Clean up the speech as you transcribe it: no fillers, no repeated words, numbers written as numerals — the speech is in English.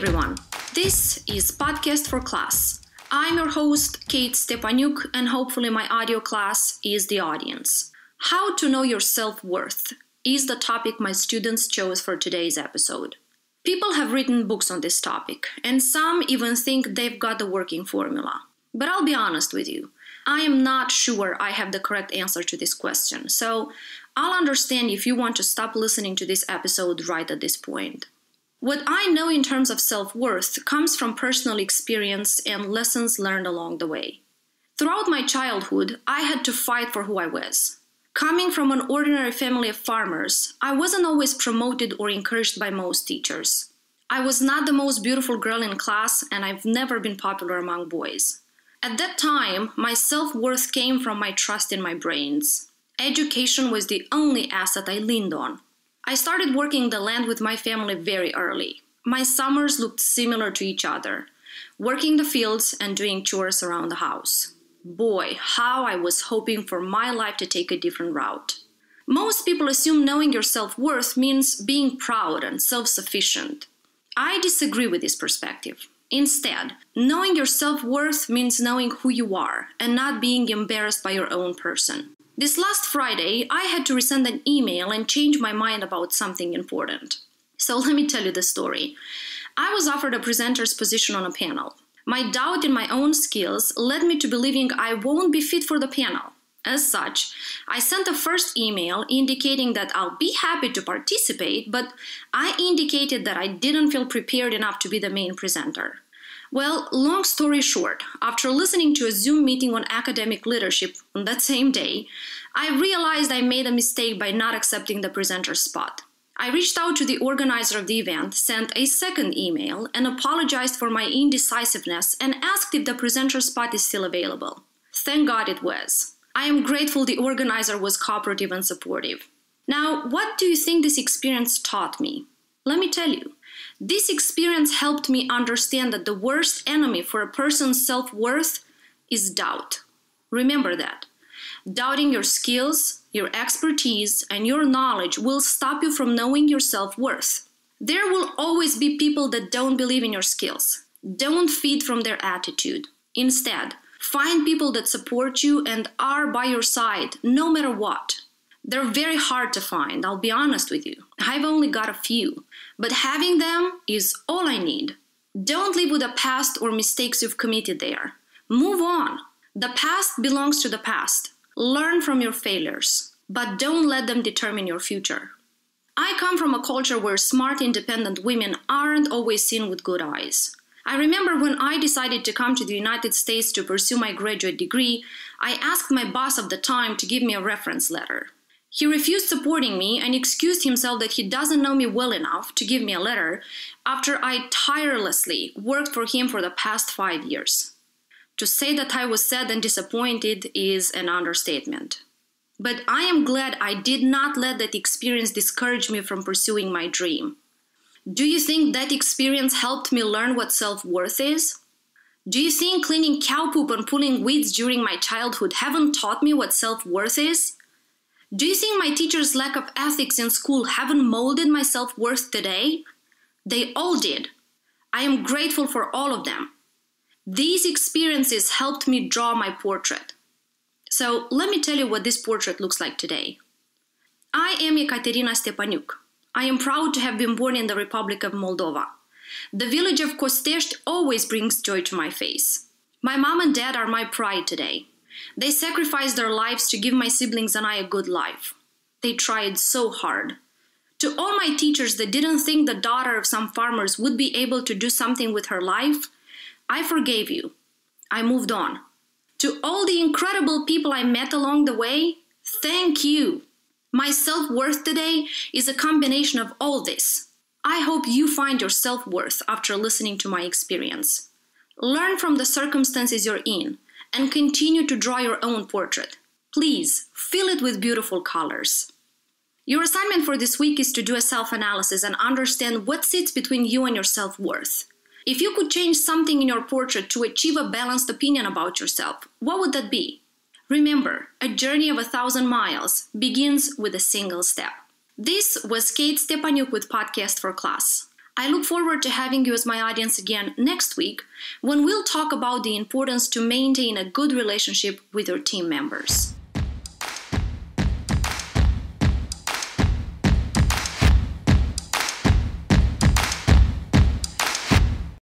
everyone. This is Podcast for Class. I'm your host, Kate Stepanuk, and hopefully my audio class is the audience. How to know your self-worth is the topic my students chose for today's episode. People have written books on this topic, and some even think they've got the working formula. But I'll be honest with you, I am not sure I have the correct answer to this question, so I'll understand if you want to stop listening to this episode right at this point. What I know in terms of self-worth comes from personal experience and lessons learned along the way. Throughout my childhood, I had to fight for who I was. Coming from an ordinary family of farmers, I wasn't always promoted or encouraged by most teachers. I was not the most beautiful girl in class, and I've never been popular among boys. At that time, my self-worth came from my trust in my brains. Education was the only asset I leaned on. I started working the land with my family very early. My summers looked similar to each other, working the fields and doing chores around the house. Boy, how I was hoping for my life to take a different route. Most people assume knowing your self-worth means being proud and self-sufficient. I disagree with this perspective. Instead, knowing your self-worth means knowing who you are and not being embarrassed by your own person. This last Friday, I had to resend an email and change my mind about something important. So let me tell you the story. I was offered a presenter's position on a panel. My doubt in my own skills led me to believing I won't be fit for the panel. As such, I sent a first email indicating that I'll be happy to participate, but I indicated that I didn't feel prepared enough to be the main presenter. Well, long story short, after listening to a Zoom meeting on academic leadership on that same day, I realized I made a mistake by not accepting the presenter's spot. I reached out to the organizer of the event, sent a second email, and apologized for my indecisiveness and asked if the presenter's spot is still available. Thank God it was. I am grateful the organizer was cooperative and supportive. Now, what do you think this experience taught me? Let me tell you. This experience helped me understand that the worst enemy for a person's self-worth is doubt. Remember that. Doubting your skills, your expertise, and your knowledge will stop you from knowing your self-worth. There will always be people that don't believe in your skills. Don't feed from their attitude. Instead, find people that support you and are by your side, no matter what. They're very hard to find, I'll be honest with you. I've only got a few, but having them is all I need. Don't live with the past or mistakes you've committed there. Move on. The past belongs to the past. Learn from your failures, but don't let them determine your future. I come from a culture where smart, independent women aren't always seen with good eyes. I remember when I decided to come to the United States to pursue my graduate degree, I asked my boss of the time to give me a reference letter. He refused supporting me and excused himself that he doesn't know me well enough to give me a letter after I tirelessly worked for him for the past 5 years. To say that I was sad and disappointed is an understatement. But I am glad I did not let that experience discourage me from pursuing my dream. Do you think that experience helped me learn what self-worth is? Do you think cleaning cow poop and pulling weeds during my childhood haven't taught me what self-worth is? Do you think my teachers' lack of ethics in school haven't molded my self-worth today? They all did. I am grateful for all of them. These experiences helped me draw my portrait. So let me tell you what this portrait looks like today. I am Ekaterina Stepanuk. I am proud to have been born in the Republic of Moldova. The village of Costești always brings joy to my face. My mom and dad are my pride today. They sacrificed their lives to give my siblings and I a good life. They tried so hard. To all my teachers that didn't think the daughter of some farmers would be able to do something with her life, I forgave you. I moved on. To all the incredible people I met along the way, thank you. My self-worth today is a combination of all this. I hope you find your self-worth after listening to my experience. Learn from the circumstances you're in and continue to draw your own portrait. Please, fill it with beautiful colors. Your assignment for this week is to do a self-analysis and understand what sits between you and your self-worth. If you could change something in your portrait to achieve a balanced opinion about yourself, what would that be? Remember, a journey of 1,000 miles begins with a single step. This was Kate Stepanuk with Podcast for Class. I look forward to having you as my audience again next week when we'll talk about the importance to maintain a good relationship with your team members.